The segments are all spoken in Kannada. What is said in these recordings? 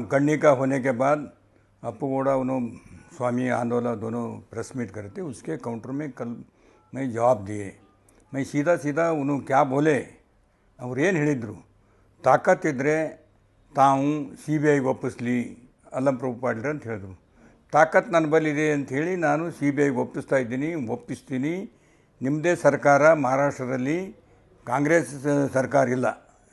करने का होने के बाद अपू गौड़ा उन्होंने स्वामी आंदोलन दोनों प्रेस मीट करे थे। उसके काउंटर में कल मैं जवाब दिए। मैं सीधा सीधा उन्होंने क्या बोले ಅವ್ರು ಏನು ಹೇಳಿದರು, ತಾಕತ್ತಿದ್ದರೆ ತಾವು ಸಿ ಬಿ ಐಗೆ ಒಪ್ಪಿಸ್ಲಿ ಅಲ್ಲಂ ಪ್ರಭು ಪಾಟೀಲ್ ಅಂತ ಹೇಳಿದ್ರು. ತಾಕತ್ತು ನನ್ನ ಬಲ್ಲಿದೆ ಅಂಥೇಳಿ ನಾನು ಸಿ ಬಿ ಐಗೆ ಒಪ್ಪಿಸ್ತೀನಿ. ನಿಮ್ಮದೇ ಸರ್ಕಾರ ಮಹಾರಾಷ್ಟ್ರದಲ್ಲಿ ಕಾಂಗ್ರೆಸ್ ಸರ್ಕಾರ ಇಲ್ಲ,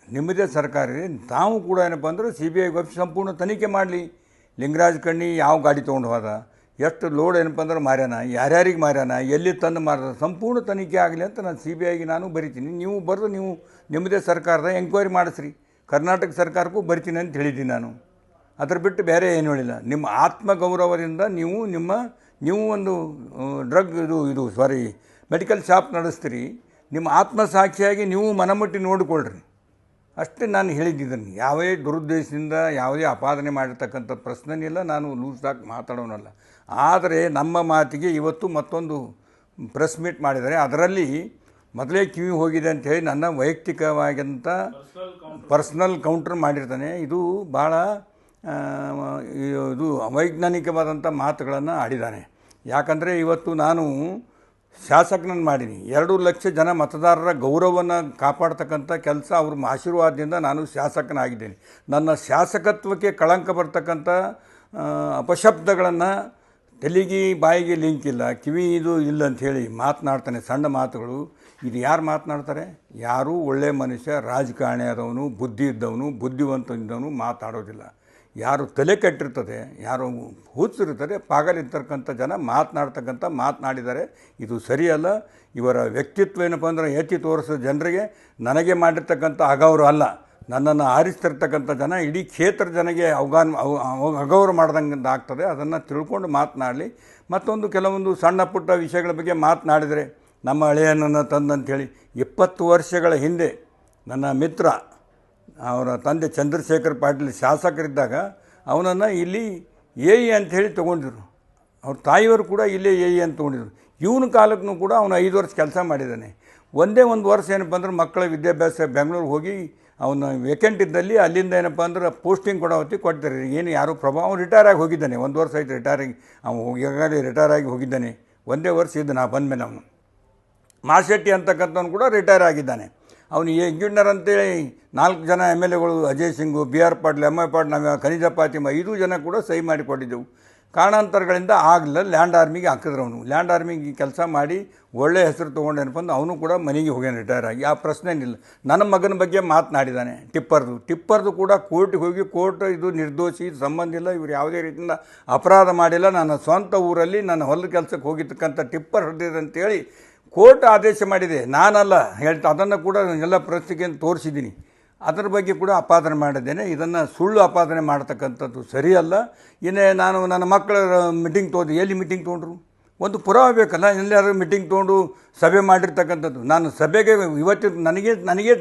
ನಿಮ್ಮದೇ ಸರ್ಕಾರ ಇದೆ. ತಾವು ಕೂಡ ಏನಪ್ಪ ಅಂದ್ರೆ ಸಿ ಬಿ ಐಗೆ ಒಪ್ಪಿಸಿ ಸಂಪೂರ್ಣ ತನಿಖೆ ಮಾಡಲಿ. ಲಿಂಗರಾಜ್ ಕಣ್ಣಿ ಯಾವ ಗಾಡಿ ತೊಗೊಂಡು ಹೋದ, ಎಷ್ಟು ಲೋಡ್ ಏನಪ್ಪ ಅಂದ್ರೆ ಮಾರ್ಯಾನ, ಯಾರ್ಯಾರಿಗೆ ಮಾರ್ಯಾನ, ಎಲ್ಲಿ ತಂದು ಮಾರ್ದ, ಸಂಪೂರ್ಣ ತನಿಖೆ ಆಗಲಿ ಅಂತ ನಾನು ಸಿ ಬಿ ಐಗೆ ನಾನು ಬರಿತೀನಿ. ನೀವು ಬರೆದು ನೀವು ನಿಮ್ಮದೇ ಸರ್ಕಾರದ ಎಂಕ್ವೈರಿ ಮಾಡಿಸ್ರಿ, ಕರ್ನಾಟಕ ಸರ್ಕಾರಕ್ಕೂ ಬರ್ತೀನಿ ಅಂತ ಹೇಳಿದ್ದೀನಿ ನಾನು. ಅದ್ರ ಬಿಟ್ಟು ಬೇರೆ ಏನು ಹೇಳಿಲ್ಲ. ನಿಮ್ಮ ಆತ್ಮಗೌರವದಿಂದ ನೀವು ಒಂದು ಡ್ರಗ್ ಮೆಡಿಕಲ್ ಶಾಪ್ ನಡೆಸ್ತೀರಿ, ನಿಮ್ಮ ಆತ್ಮಸಾಕ್ಷಿಯಾಗಿ ನೀವು ಮನಮುಟ್ಟಿ ನೋಡಿಕೊಳ್ಳ್ರಿ ಅಷ್ಟೇ ನಾನು ಹೇಳಿದ್ದೀನಿ. ಯಾವುದೇ ದುರುದ್ದೇಶದಿಂದ ಯಾವುದೇ ಅಪಾದನೆ ಮಾಡಿರ್ತಕ್ಕಂಥ ಪ್ರಶ್ನೆನಿಲ್ಲ. ನಾನು ಲೂಸಾಗಿ ಮಾತಾಡೋನಲ್ಲ. ಆದರೆ ನಮ್ಮ ಮಾತಿಗೆ ಇವತ್ತು ಮತ್ತೊಂದು ಪ್ರೆಸ್ ಮೀಟ್ ಮಾಡಿದ್ದಾರೆ. ಅದರಲ್ಲಿ ಮೊದಲೇ ಕಿವಿ ಹೋಗಿದೆ ಅಂಥೇಳಿ ನನ್ನ ವೈಯಕ್ತಿಕವಾಗಿಂತ ಪರ್ಸ್ನಲ್ ಕೌಂಟರ್ ಮಾಡಿರ್ತಾನೆ. ಇದು ಭಾಳ ಇದು ಅವೈಜ್ಞಾನಿಕವಾದಂಥ ಮಾತುಗಳನ್ನು ಆಡಿದ್ದಾನೆ. ಯಾಕಂದರೆ ಇವತ್ತು ನಾನು ಶಾಸಕನನ್ನು ಮಾಡೀನಿ. 2 ಲಕ್ಷ ಜನ ಮತದಾರರ ಗೌರವವನ್ನು ಕಾಪಾಡ್ತಕ್ಕಂಥ ಕೆಲಸ ಅವ್ರ ಆಶೀರ್ವಾದದಿಂದ ನಾನು ಶಾಸಕನಾಗಿದ್ದೇನೆ. ನನ್ನ ಶಾಸಕತ್ವಕ್ಕೆ ಕಳಂಕ ಬರ್ತಕ್ಕಂಥ ಅಪಶಬ್ದಗಳನ್ನು ತೆಲಿಗೆ ಬಾಯಿಗೆ ಲಿಂಕ್ ಇಲ್ಲ, ಕಿವಿ ಇದು ಇಲ್ಲ ಅಂಥೇಳಿ ಮಾತನಾಡ್ತಾನೆ. ಸಣ್ಣ ಮಾತುಗಳು. ಇದು ಯಾರು ಮಾತನಾಡ್ತಾರೆ? ಯಾರೂ ಒಳ್ಳೆಯ ಮನುಷ್ಯ, ರಾಜಕಾರಣಿ ಆದವನು, ಬುದ್ಧಿ ಇದ್ದವನು, ಬುದ್ಧಿವಂತ ಇದ್ದವನು ಮಾತಾಡೋದಿಲ್ಲ. ಯಾರು ತಲೆ ಕೆಟ್ಟಿರ್ತದೆ, ಯಾರು ಹುಚ್ಚಿರ್ತಾರೆ, ಪಾಗಲಿರ್ತಕ್ಕಂಥ ಜನ ಮಾತನಾಡಿದ್ದಾರೆ. ಇದು ಸರಿಯಲ್ಲ. ಇವರ ವ್ಯಕ್ತಿತ್ವ ಏನಪ್ಪ ಅಂದ್ರೆ ಎತ್ತಿ ತೋರಿಸೋ ಜನರಿಗೆ ನನಗೆ ಮಾಡಿರ್ತಕ್ಕಂಥ ಅಗೌರವ ಅಲ್ಲ. ನನ್ನನ್ನು ಆರಿಸ್ತಿರ್ತಕ್ಕಂಥ ಜನ ಇಡೀ ಕ್ಷೇತ್ರ ಜನಗೆ ಅಗೌರವ ಮಾಡ್ದಂಗೆ ಆಗ್ತದೆ. ಅದನ್ನು ತಿಳ್ಕೊಂಡು ಮಾತನಾಡಲಿ. ಮತ್ತೊಂದು ಕೆಲವೊಂದು ಸಣ್ಣ ಪುಟ್ಟ ವಿಷಯಗಳ ಬಗ್ಗೆ ಮಾತನಾಡಿದರೆ ನಮ್ಮ ಹಳೆಯನನ್ನು ತಂದಂಥೇಳಿ 20 ವರ್ಷಗಳ ಹಿಂದೆ ನನ್ನ ಮಿತ್ರ ಅವರ ತಂದೆ ಚಂದ್ರಶೇಖರ್ ಪಾಟೀಲ್ ಶಾಸಕರಿದ್ದಾಗ ಅವನನ್ನು ಇಲ್ಲಿ ಎ ಇ ಅಂಥೇಳಿ ತೊಗೊಂಡಿದ್ರು. ಅವ್ರ ತಾಯಿಯವರು ಕೂಡ ಇಲ್ಲೇ ಎ ಇ ಅಂತ ತೊಗೊಂಡಿದ್ರು. ಇವನ ಕಾಲಕ್ಕೂ ಕೂಡ ಅವನು 5 ವರ್ಷ ಕೆಲಸ ಮಾಡಿದ್ದಾನೆ. ಒಂದೇ ಒಂದು ವರ್ಷ ಏನಪ್ಪ ಅಂದ್ರೆ ಮಕ್ಕಳ ವಿದ್ಯಾಭ್ಯಾಸ ಬೆಂಗಳೂರಿಗೆ ಹೋಗಿ ಅವನು ವೇಕೆಂಟ್ ಇದ್ದಲ್ಲಿ ಅಲ್ಲಿಂದ ಏನಪ್ಪ ಅಂದ್ರೆ ಪೋಸ್ಟಿಂಗ್ ಕೊಡೋ ಹೊತ್ತಿಗೆ ಕೊಡ್ತಾರೆ. ಏನು ಯಾರು ಪ್ರಭಾವ ಅವನು ರಿಟೈರ್ ಆಗಿ ಹೋಗಿದ್ದಾನೆ. 1 ವರ್ಷ ಆಯ್ತು ರಿಟೈರ್ ಆಗಿ. ಅವನು ಈಗಾಗಲೇ ರಿಟೈರ್ ಆಗಿ ಹೋಗಿದ್ದಾನೆ. ಒಂದೇ ವರ್ಷ ಇದ್ದು ನಾ ಬಂದಮೇಲೆ ಅವನು ಮಾಶೆಟ್ಟಿ ಅಂತಕ್ಕಂಥವ್ನು ಕೂಡ ರಿಟೈರ್ ಆಗಿದ್ದಾನೆ. ಅವನು ಎಂಜಿನಿಯರ್ ಅಂತೇಳಿ 4 ಜನ ಎಮ್ ಎಲ್ ಎಗಳು, Ajay Singh, B R Patil, M I Patil, ನಾವು ಖನಿಜ ಫಾತಿಮಾ 5 ಜನ ಕೂಡ ಸಹಿ ಮಾಡಿಕೊಟ್ಟಿದ್ದೆವು. ಕಾರಣಾಂತರಗಳಿಂದ ಆಗಲಿಲ್ಲ. ಲ್ಯಾಂಡ್ ಆರ್ಮಿಗೆ ಹಾಕಿದ್ರು. ಅವನು ಲ್ಯಾಂಡ್ ಆರ್ಮಿಗೆ ಕೆಲಸ ಮಾಡಿ ಒಳ್ಳೆಯ ಹೆಸರು ತೊಗೊಂಡೇನಪ್ಪ ಅಂದ್ರೆ ಅವನು ಕೂಡ ಮನೆಗೆ ಹೋಗ್ಯಾನ ರಿಟೈರ್ ಆಗಿ. ಆ ಪ್ರಶ್ನೆನಿಲ್ಲ. ನನ್ನ ಮಗನ ಬಗ್ಗೆ ಮಾತನಾಡಿದ್ದಾನೆ. ಟಿಪ್ಪರ್ದು ಕೂಡ ಕೋರ್ಟಿಗೆ ಹೋಗಿ ಕೋರ್ಟ್ ಇದು ನಿರ್ದೋಷಿ, ಇದು ಸಂಬಂಧ ಇಲ್ಲ, ಇವರು ಯಾವುದೇ ರೀತಿಯಿಂದ ಅಪರಾಧ ಮಾಡಿಲ್ಲ, ನನ್ನ ಸ್ವಂತ ಊರಲ್ಲಿ ನನ್ನ ಹೊಲದ ಕೆಲಸಕ್ಕೆ ಹೋಗಿರ್ತಕ್ಕಂಥ ಟಿಪ್ಪರ್ ಹೊಡೆದಿದೆ ಅಂತೇಳಿ ಕೋರ್ಟ್ ಆದೇಶ ಮಾಡಿದೆ. ನಾನಲ್ಲ ಹೇಳ್ತಾ ಅದನ್ನು ಕೂಡ ಎಲ್ಲ ಪ್ರಶ್ನೆಯನ್ನು ತೋರಿಸಿದ್ದೀನಿ. ಅದರ ಬಗ್ಗೆ ಕೂಡ ಅಪಾದನೆ ಮಾಡಿದ್ದೇನೆ. ಇದನ್ನು ಸುಳ್ಳು ಅಪಾದನೆ ಮಾಡ್ತಕ್ಕಂಥದ್ದು ಸರಿಯಲ್ಲ. ಇನ್ನೇ ನಾನು ನನ್ನ ಮಕ್ಕಳ ಮೀಟಿಂಗ್ ತೊಗೊಂಡು ಎಲ್ಲಿ ಮೀಟಿಂಗ್ ತೊಗೊಂಡ್ರು? ಒಂದು ಪುರಾವೆ ಬೇಕಲ್ಲ. ಎಲ್ಲಾದರೂ ಮೀಟಿಂಗ್ ತೊಗೊಂಡು ಸಭೆ ಮಾಡಿರ್ತಕ್ಕಂಥದ್ದು. ನಾನು ಸಭೆಗೆ ಇವತ್ತು ನನಗೆ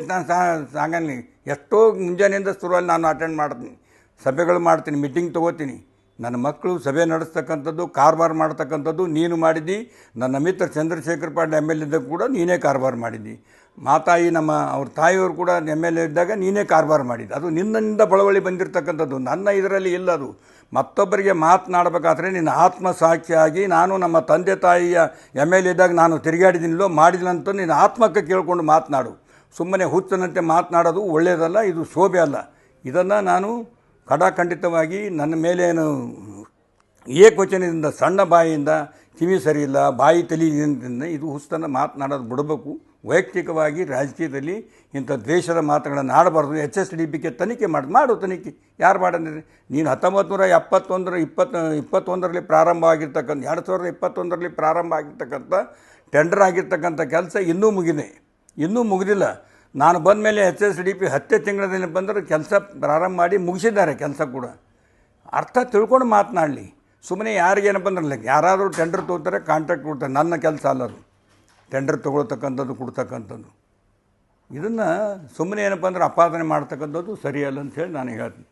ಸಾಗಲಿ ಎಷ್ಟೋ ಮುಂಜಾನೆಯಿಂದ ಶುರುವಲ್ಲಿ ನಾನು ಅಟೆಂಡ್ ಮಾಡ್ತೀನಿ, ಸಭೆಗಳು ಮಾಡ್ತೀನಿ, ಮೀಟಿಂಗ್ ತೊಗೋತೀನಿ. ನನ್ನ ಮಕ್ಕಳು ಸಭೆ ನಡೆಸ್ತಕ್ಕಂಥದ್ದು, ಕಾರಬಾರ ಮಾಡ್ತಕ್ಕಂಥದ್ದು ನೀನು ಮಾಡಿದ್ದಿ. ನನ್ನ ಮಿತ್ರ ಚಂದ್ರಶೇಖರ್ ಪಾಟೀಲ್ ಎಮ್ ಎಲ್ ಇದ್ದಾಗ ಕೂಡ ನೀನೇ ಕಾರಬಾರ ಮಾಡಿದ್ದಿ. ಮಾತಾಯಿ ಅವ್ರ ತಾಯಿಯವರು ಕೂಡ ಎಮ್ ಎಲ್ ಎ ಇದ್ದಾಗ ನೀನೇ ಕಾರಬಾರ ಮಾಡಿದ್ದು. ಅದು ನಿನ್ನಿಂದ ಬಳವಳಿ ಬಂದಿರತಕ್ಕಂಥದ್ದು. ನನ್ನ ಇದರಲ್ಲಿ ಇಲ್ಲ. ಅದು ಮತ್ತೊಬ್ಬರಿಗೆ ಮಾತನಾಡಬೇಕಾದ್ರೆ ನಿನ್ನ ಆತ್ಮಸಾಕ್ಷಿಯಾಗಿ ನಾನು ನಮ್ಮ ತಂದೆ ತಾಯಿಯ ಎಮ್ ಎಲ್ ಎ ಇದ್ದಾಗ ನಾನು ತಿರುಗಾಡಿದಿನಿಲ್ಲೋ ಮಾಡಿದಿಲ್ಲ ನಿನ್ನ ಆತ್ಮಕ್ಕೆ ಕೇಳಿಕೊಂಡು ಮಾತನಾಡು. ಸುಮ್ಮನೆ ಹುಚ್ಚನಂತೆ ಮಾತನಾಡೋದು ಒಳ್ಳೆಯದಲ್ಲ, ಇದು ಶೋಭೆ ಅಲ್ಲ. ಇದನ್ನು ನಾನು ಖಡಾಖಂಡಿತವಾಗಿ ನನ್ನ ಮೇಲೇನು ಏಕವಚನದಿಂದ, ಸಣ್ಣ ಬಾಯಿಯಿಂದ, ಕಿವಿ ಸರಿಯಿಲ್ಲ, ಬಾಯಿ ತಲೆಯಿಂದ ಇದು ಹುಸ್ತನ್ನು ಮಾತನಾಡೋದು ಬಿಡಬೇಕು. ವೈಯಕ್ತಿಕವಾಗಿ ರಾಜಕೀಯದಲ್ಲಿ ಇಂಥ ದ್ವೇಷದ ಮಾತುಗಳನ್ನು ಆಡಬಾರ್ದು. HSDPಗೆ ತನಿಖೆ ಮಾಡು ತನಿಖೆ. ಯಾರು ಮಾಡಿದ್ರೆ ನೀನು 1921ರಲ್ಲಿ ಪ್ರಾರಂಭ ಆಗಿರ್ತಕ್ಕಂಥ 2021ರಲ್ಲಿ ಪ್ರಾರಂಭ ಆಗಿರ್ತಕ್ಕಂಥ ಟೆಂಡರ್ ಆಗಿರ್ತಕ್ಕಂಥ ಕೆಲಸ ಇನ್ನೂ ಮುಗಿದಿಲ್ಲ. ನಾನು ಬಂದ ಮೇಲೆ HSDP 10 ತಿಂಗಳಲ್ಲಿ ಬಂದರೆ ಕೆಲಸ ಪ್ರಾರಂಭ ಮಾಡಿ ಮುಗಿಸಿದ್ದಾರೆ. ಕೆಲಸ ಕೂಡ ಅರ್ಥ ತಿಳ್ಕೊಂಡು ಮಾತನಾಡಲಿ. ಸುಮ್ಮನೆ ಯಾರಿಗೇನಪ್ಪ ಅಂದ್ರೆ ಯಾರಾದರೂ ಟೆಂಡರ್ ತೊಗೋತಾರೆ, ಕಾಂಟ್ರಾಕ್ಟ್ ಕೊಡ್ತಾರೆ. ನನ್ನ ಕೆಲಸ ಅಲ್ಲದು ಟೆಂಡರ್ ತೊಗೊಳ್ತಕ್ಕಂಥದ್ದು, ಕೊಡ್ತಕ್ಕಂಥದ್ದು. ಇದನ್ನು ಸುಮ್ಮನೆ ಏನಪ್ಪ ಅಂದ್ರೆ ಅಪಾದನೆ ಮಾಡ್ತಕ್ಕಂಥದ್ದು ಸರಿಯಲ್ಲ ಅಂಥೇಳಿ ನಾನು ಹೇಳ್ತೀನಿ.